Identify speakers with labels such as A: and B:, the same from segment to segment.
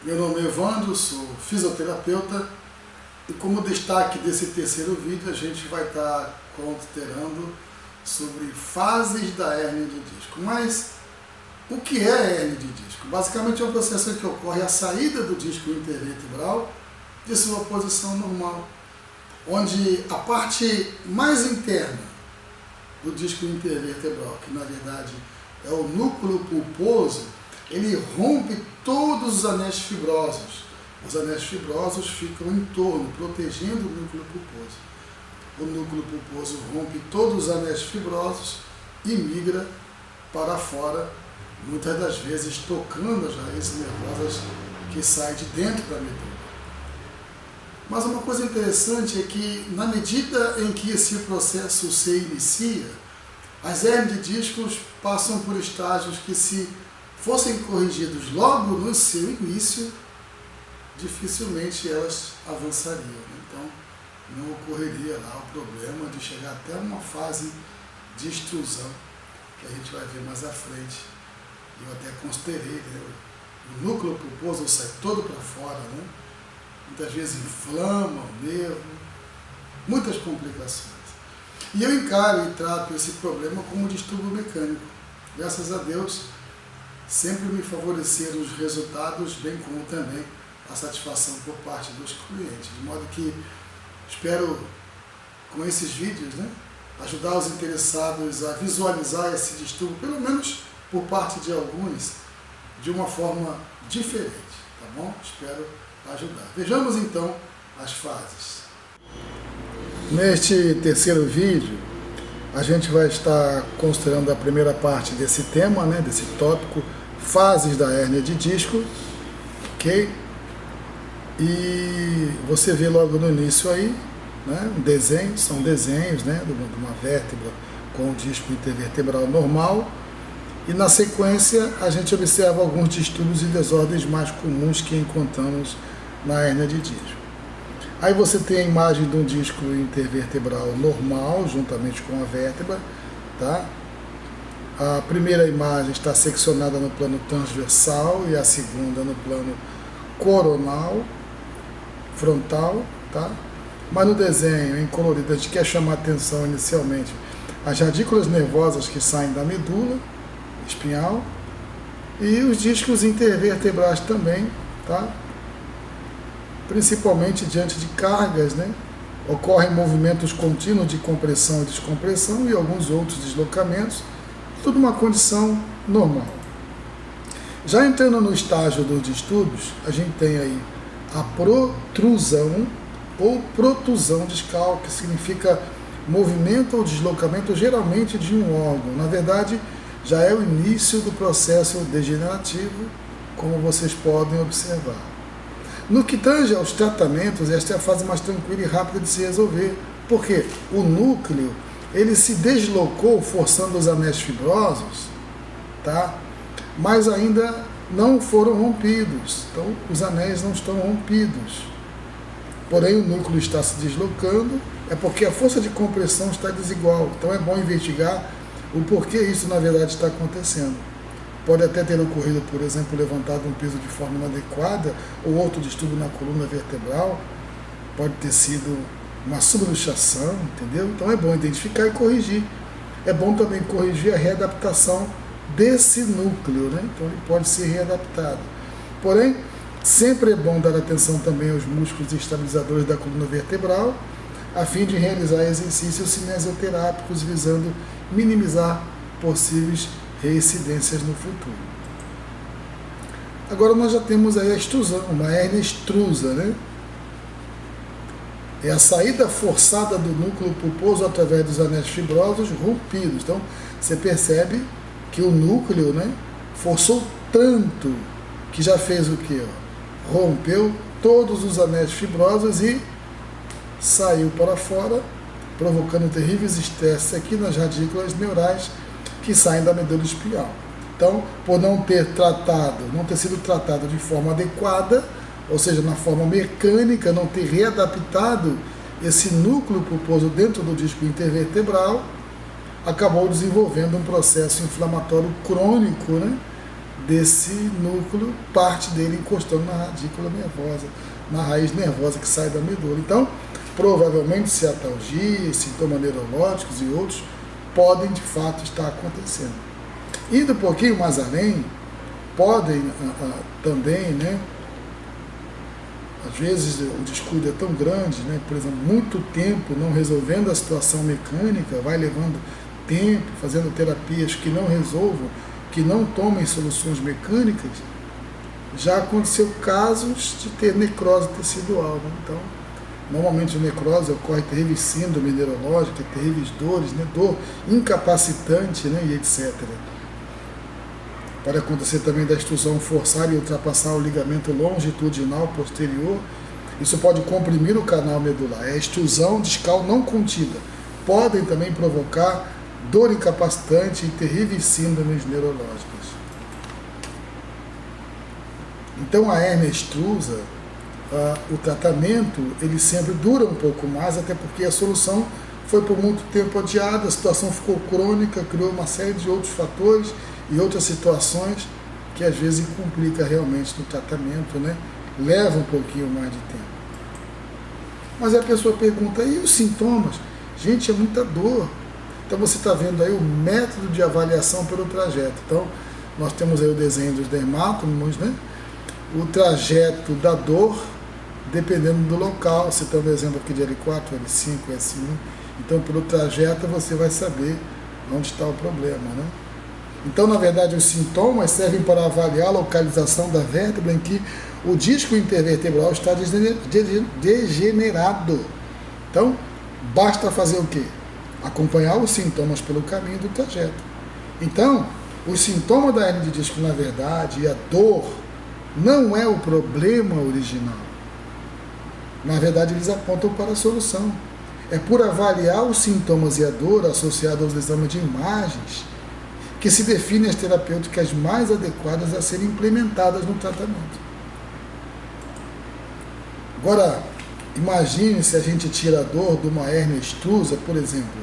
A: Meu nome é Evandro, sou fisioterapeuta e como destaque desse terceiro vídeo a gente vai estar considerando sobre fases da hérnia de disco. Mas o que é a hérnia de disco? Basicamente é um processo em que ocorre a saída do disco intervertebral de sua posição normal, onde a parte mais interna do disco intervertebral, que na verdade é o núcleo pulposo, ele rompe todos os anéis fibrosos. Os anéis fibrosos ficam em torno, protegendo o núcleo pulposo. O núcleo pulposo rompe todos os anéis fibrosos e migra para fora, muitas das vezes tocando as raízes nervosas que saem de dentro da medula. Mas uma coisa interessante é que, na medida em que esse processo se inicia, as hérnias de discos passam por estágios que, se fossem corrigidos logo no seu início, dificilmente elas avançariam. Então, não ocorreria lá o problema de chegar até uma fase de extrusão, que a gente vai ver mais à frente. Eu até considerei, né? O núcleo pulposo sai todo para fora, né? Muitas vezes inflama o nervo, muitas complicações. E eu encaro e trato esse problema como um distúrbio mecânico. Graças a Deus, sempre me favoreceram os resultados, bem como também a satisfação por parte dos clientes. De modo que espero, com esses vídeos, né, ajudar os interessados a visualizar esse distúrbio, pelo menos por parte de alguns, de uma forma diferente, tá bom? Espero ajudar. Vejamos então as fases. Neste terceiro vídeo, a gente vai estar considerando a primeira parte desse tema, né, desse tópico, fases da hérnia de disco, ok? E você vê logo no início aí, né, um desenho, são desenhos, né, de uma vértebra com o disco intervertebral normal, e na sequência a gente observa alguns distúrbios e desordens mais comuns que encontramos na hérnia de disco. Aí você tem a imagem de um disco intervertebral normal, juntamente com a vértebra, tá? A primeira imagem está seccionada no plano transversal e a segunda no plano coronal, frontal, tá? Mas no desenho, em colorido, a gente quer chamar a atenção inicialmente as radículas nervosas que saem da medula espinhal e os discos intervertebrais também, tá? Principalmente diante de cargas, né? Ocorrem movimentos contínuos de compressão e descompressão e alguns outros deslocamentos, tudo uma condição normal. Já entrando no estágio dos distúrbios, a gente tem aí a protrusão ou protusão discal, que significa movimento ou deslocamento geralmente de um órgão. Na verdade, já é o início do processo degenerativo, como vocês podem observar. No que tange aos tratamentos, esta é a fase mais tranquila e rápida de se resolver, porque o núcleo ele se deslocou forçando os anéis fibrosos, tá? Mas ainda não foram rompidos, então os anéis não estão rompidos. Porém o núcleo está se deslocando, é porque a força de compressão está desigual, então é bom investigar o porquê isso na verdade está acontecendo. Pode até ter ocorrido, por exemplo, levantado um peso de forma inadequada, ou outro distúrbio na coluna vertebral, pode ter sido uma subluxação, entendeu? Então é bom identificar e corrigir. É bom também corrigir a readaptação desse núcleo, né? Então ele pode ser readaptado. Porém, sempre é bom dar atenção também aos músculos estabilizadores da coluna vertebral, a fim de realizar exercícios cinesioterápicos visando minimizar possíveis reincidências no futuro. Agora nós já temos aí a extrusão, uma hérnia extrusa, né? É a saída forçada do núcleo pulposo através dos anéis fibrosos rompidos. Então, você percebe que o núcleo, né, forçou tanto que já fez o quê? Rompeu todos os anéis fibrosos e saiu para fora, provocando terríveis estresses aqui nas radículas neurais que saem da medula espinhal. Então, por não ter sido tratado de forma adequada, ou seja, na forma mecânica, não ter readaptado esse núcleo pulposo dentro do disco intervertebral, acabou desenvolvendo um processo inflamatório crônico, né, desse núcleo, parte dele encostando na radícula nervosa, na raiz nervosa que sai da medula. Então, provavelmente ciatalgia, sintomas neurológicos e outros podem de fato estar acontecendo. Indo um pouquinho mais além, podem também, né, às vezes o descuido é tão grande, né, por exemplo, muito tempo não resolvendo a situação mecânica, vai levando tempo, fazendo terapias que não resolvam, que não tomem soluções mecânicas, já aconteceu casos de ter necrose tecidual. Né? Então, normalmente a necrose ocorre terrível síndrome neurológica, terríveis dores, né? Dor incapacitante, né? E etc. Pode acontecer também da extrusão forçar e ultrapassar o ligamento longitudinal posterior. Isso pode comprimir o canal medular. É a extrusão discal não contida. Podem também provocar dor incapacitante e terríveis síndromes neurológicas. Então a hérnia extrusa, o tratamento ele sempre dura um pouco mais, até porque a solução foi por muito tempo adiada, a situação ficou crônica, criou uma série de outros fatores e outras situações que às vezes complica realmente no tratamento, né? Leva um pouquinho mais de tempo. Mas a pessoa pergunta, e os sintomas? Gente, é muita dor. Então você está vendo aí o método de avaliação pelo trajeto. Então nós temos aí o desenho dos dermátomos, né? O trajeto da dor, dependendo do local, citando o exemplo aqui de L4, L5, S1, então pelo trajeto você vai saber onde está o problema, né? Então, na verdade, os sintomas servem para avaliar a localização da vértebra em que o disco intervertebral está degenerado. Então, basta fazer o quê? Acompanhar os sintomas pelo caminho do trajeto. Então, os sintomas da hérnia de disco, na verdade, e a dor, não é o problema original. Na verdade, eles apontam para a solução. É por avaliar os sintomas e a dor associados aos exames de imagens que se definem as terapêuticas mais adequadas a serem implementadas no tratamento. Agora, imagine se a gente tira a dor de uma hérnia extrusa, por exemplo,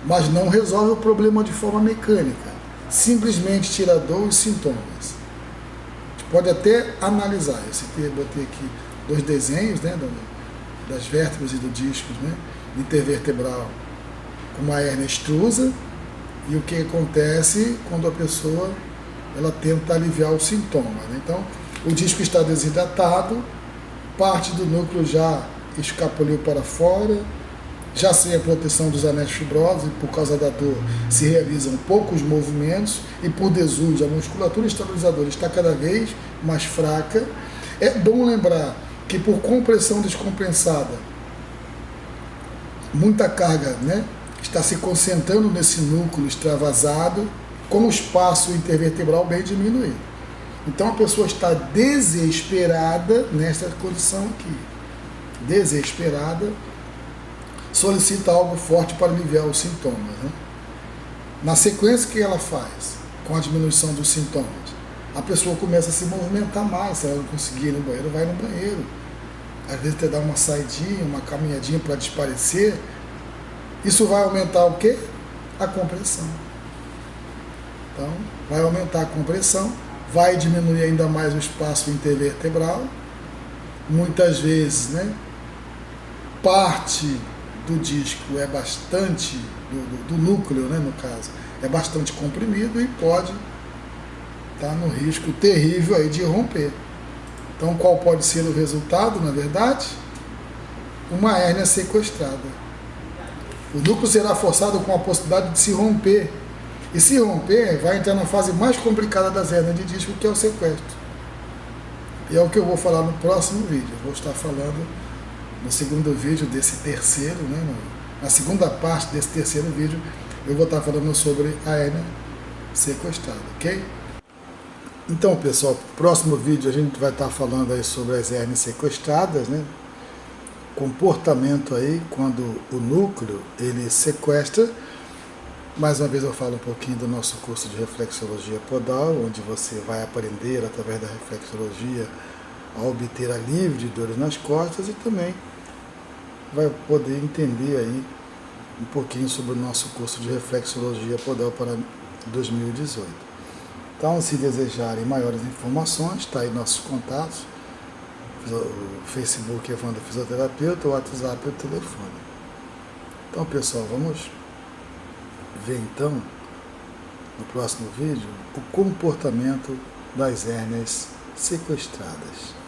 A: mas não resolve o problema de forma mecânica. Simplesmente tira a dor e os sintomas. A gente pode até analisar. Eu botei aqui 2 desenhos, né, das vértebras e do disco, né, intervertebral com uma hérnia extrusa e o que acontece quando a pessoa ela tenta aliviar o sintoma. Né? Então, o disco está desidratado, parte do núcleo já escapuliu para fora, já sem a proteção dos anéis fibrosos, e por causa da dor se realizam poucos movimentos, e por desuso a musculatura estabilizadora está cada vez mais fraca. É bom lembrar que por compressão descompensada, muita carga, né, está se concentrando nesse núcleo extravasado, com o espaço intervertebral bem diminuído. Então a pessoa está desesperada nesta condição aqui. Desesperada, solicita algo forte para aliviar os sintomas. Né? Na sequência que ela faz, com a diminuição dos sintomas, a pessoa começa a se movimentar mais. Se ela não conseguir ir no banheiro, vai no banheiro. Às vezes até dar uma saidinha, uma caminhadinha para desaparecer. Isso vai aumentar o quê? A compressão. Então, vai aumentar a compressão, vai diminuir ainda mais o espaço intervertebral. Muitas vezes, né, parte do disco é bastante, do núcleo, né, no caso, é bastante comprimido e pode estar no risco terrível aí de romper. Então, qual pode ser o resultado, na verdade? Uma hérnia sequestrada. O núcleo será forçado com a possibilidade de se romper. E se romper, vai entrar na fase mais complicada das hérnias de disco, que é o sequestro. E é o que eu vou falar no próximo vídeo. Eu vou estar falando no segundo vídeo desse terceiro, né? Na segunda parte desse terceiro vídeo, eu vou estar falando sobre a hérnia sequestrada, ok? Então, pessoal, no próximo vídeo a gente vai estar falando aí sobre as hérnias sequestradas, né? Comportamento aí quando o núcleo ele sequestra. Mais uma vez eu falo um pouquinho do nosso curso de reflexologia podal, onde você vai aprender através da reflexologia a obter alívio de dores nas costas e também vai poder entender aí um pouquinho sobre o nosso curso de reflexologia podal para 2018. Então, se desejarem maiores informações, está aí nossos contatos, o Facebook Evandro Fisioterapeuta, o WhatsApp e o telefone. Então, pessoal, vamos ver então, no próximo vídeo, o comportamento das hérnias sequestradas.